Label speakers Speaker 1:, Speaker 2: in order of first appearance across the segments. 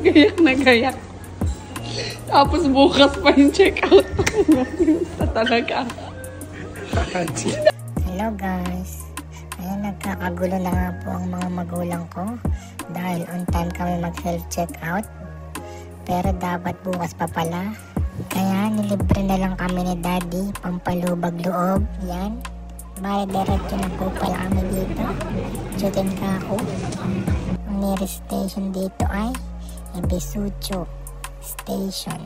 Speaker 1: Gayak na gayak. Tapos bukas pa yung check-out. Talaga.
Speaker 2: Hello guys. Ayan, nagkakagulo na nga po ang mga magulang ko dahil on time kami mag-self-checkout. Pero dapat bukas pa pala. Kaya nilibre na lang kami ni Daddy, pampalubag loob. Yan. Bale, diretso na po pala kami dito. Chutinkaku. Ang nearest station dito ay Ibisucho Station.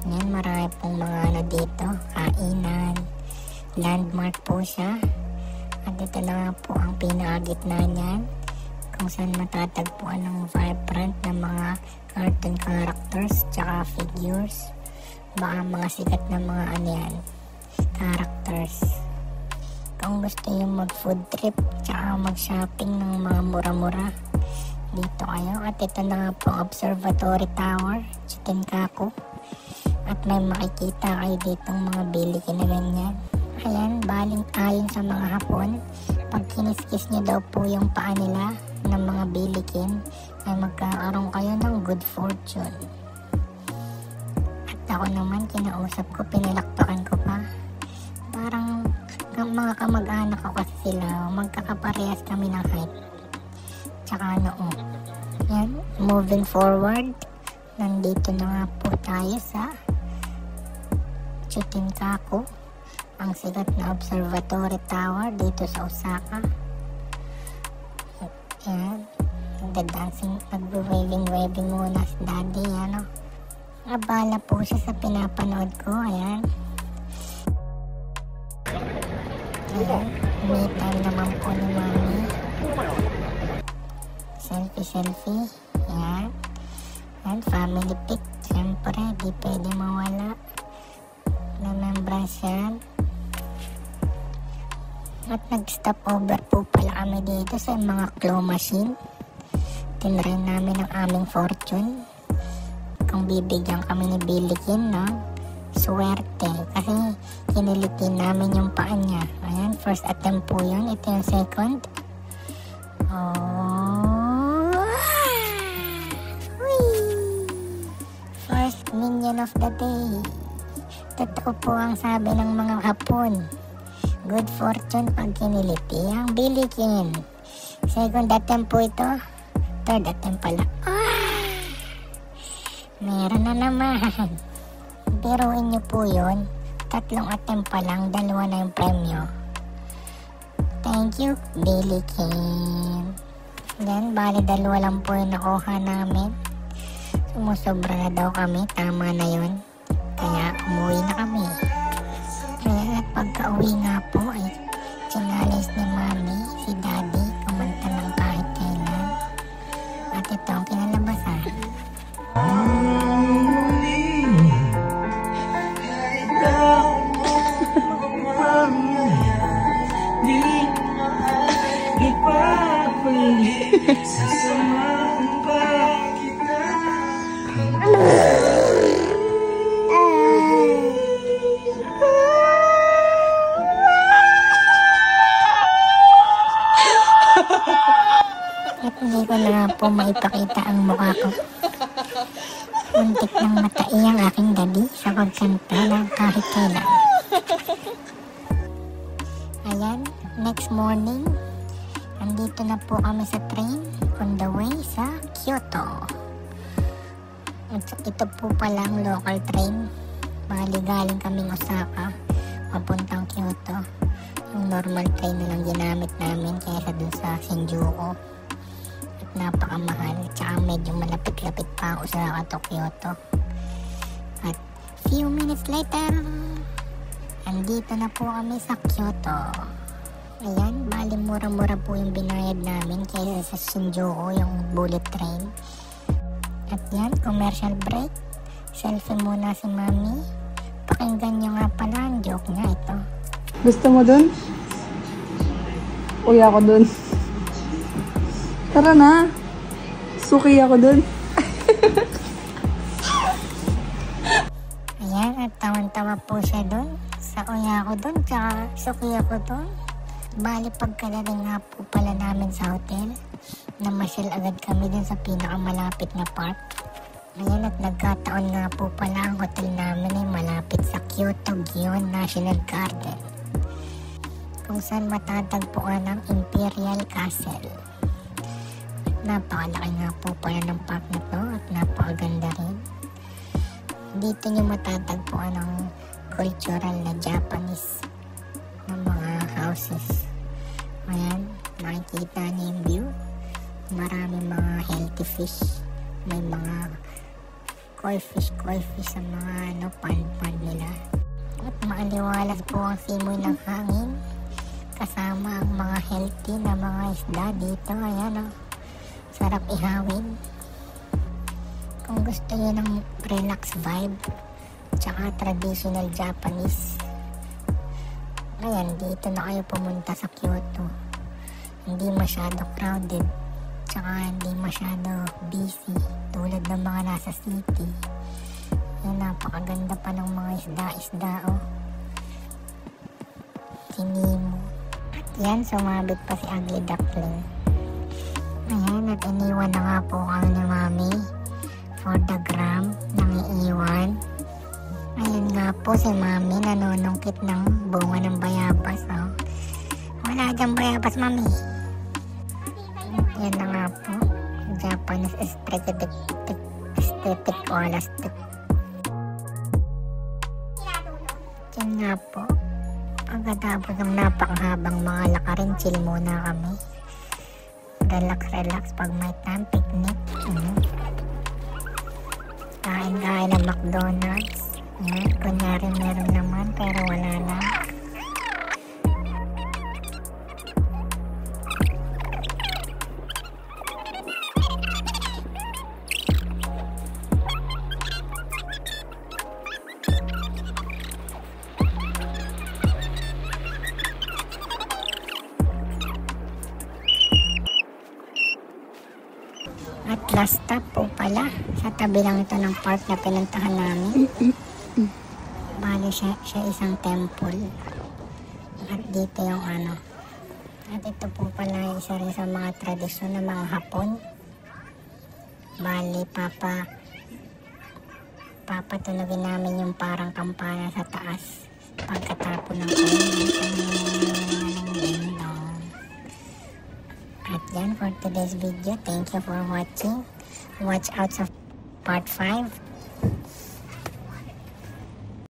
Speaker 2: Yan, marami pong mga ano dito. Kainan. Landmark po siya. At ito na nga po ang pinakagitna niyan, kung saan matatagpuan ng vibrant na mga cartoon characters tsaka figures. Baka mga sikat na mga ano yan, characters. Kung gusto nyo mag food trip tsaka mag shopping ng mga mura-mura, dito kayo. At ito na nga po Observatory Tower, Chutinkaku. At may makikita kayo ditong mga bilikin na ganyan. Ayan, baling ayon sa mga Hapon, pag kiniskis nyo daw po yung paa nila ng mga bilikin, ay magkakaroon kayo ng good fortune. At ako naman, kinausap ko, pinalakpakan ko pa. Parang mga kamag-anak ko kasi sila, magkakaparehas kami ng height. Tsaka noo. Yan, moving forward, nandito na nga po tayo sa Chutinkaku, ang sikat na observatory tower dito sa Osaka. Ayan, nagda-dancing, nag-waving muna si Daddy, ano. Abala po siya sa pinapanood ko, ayan. Ayan, me time naman po ni Mami. Selfie, ayan. Ayan, family pic, siyempre, di pwede mawala. Remembrance yan. At nag-stop over po pala kami dito sa mga claw machine. Tinry namin ang aming fortune. Kung bibigyan kami ni Bilikin, no? Swerte. Kasi kinilitin namin yung paa niya. Ayan, first attempt po yun. Ito yung second. Oh! First minion of the day. Totoo po ang sabi ng mga Hapon. Good fortune pag kiniliti ang Bilikin. Second attempt po ito. Third attempt pala. Meron na naman. Biruin nyo po yun. 3 attempt pa lang, 2 na yung premyo. Thank you, Bilikin. Yan, bali 2 lang po yung nakuha namin. Sumusobra na daw kami. Tama na yun. Kaya umuwi na kami. Kaya at pagka-uwi nga po ay challenge ni Mami si Daddy kumanta ng kahit kailan. At ito ang kinalabasan. At hindi ko na nga po maipakita ang mukha ko. Muntik ng matai ang aking Daddy sa pagkanta ng kahit kailan. Ayan, next morning, andito na po kami sa train on the way sa Kyoto. At ito po pala ang local train. Bali galing kaming Osaka, papuntang Kyoto. Yung normal train na lang ginamit namin kaysa dun sa Shinjuku. At napakamahal. Tsaka medyo malapit-lapit pa Osaka to Kyoto. At few minutes later, andito na po kami sa Kyoto. Ayan, bali mura-mura po yung binayad namin kaysa sa Shinjuku, yung bullet train. At yan, commercial break. Selfie muna si Mami. Pakinggan nyo nga pala ang joke niya ito.
Speaker 1: Gusto mo dun? Uy, ako dun. Tara na. Suki ako dun.
Speaker 2: Ayan, at tawan-tawa po siya dun. Sa uya ako dun, tsaka suki ako dun. Bali pagkadating nga po pala namin sa hotel, namasyal agad kami dun sa pinakamalapit na park. Ayan, at nagkataon nga po pala ang hotel namin ay malapit sa Kyoto Gion National Garden, kung saan matatagpuan ang Imperial Castle. Napakalaki nga po pala ng park na to at napakaganda rin. Dito nyo matatagpuan ang cultural na Japanese na mga houses. Ayan, nakikita niyo yung view. Maraming mga healthy fish. May mga koi fish sa mga pan nila. At maaliwalas po ang simoy ng hangin kasama ang mga healthy na mga isda dito. Ayan, oh. Sarap ihawin. Kung gusto niyo ng relax vibe tsaka traditional Japanese, ayan, dito na kayo pumunta sa Kyoto. Hindi masyado crowded tsaka hindi masyado busy tulad ng mga nasa city. Ayan, napakaganda pa ng mga isda, oh. Sinimo. At yan, sumabit pa si Ugly Duckling. Ayan, at iniwan na nga po kami ni Mami for the gram. Nangiiwan. Ayan nga po si Mami, nanunungkit ng bunga ng bayabas, oh. Wala dyan bayabas, Mami. Yan na nga po, Japanese aesthetic koala stick. Yan nga po, pagkatapos ng napakahabang mga lakarin, chill muna kami. Relax pag may time, picnic. Kain ng McDonald's. Yan, kunyari meron naman pero wala lang. At last stop po pala, sa tabi lang ito ng park na pinuntahan namin. Bali siya isang temple. At dito yung ano. At ito po pala isa rin sa mga tradisyon ng mga Hapon. Bali, papatunogin namin yung parang kampana sa taas pagkatapon ng At yan for today's video. Thank you for watching. Watch out sa part 5.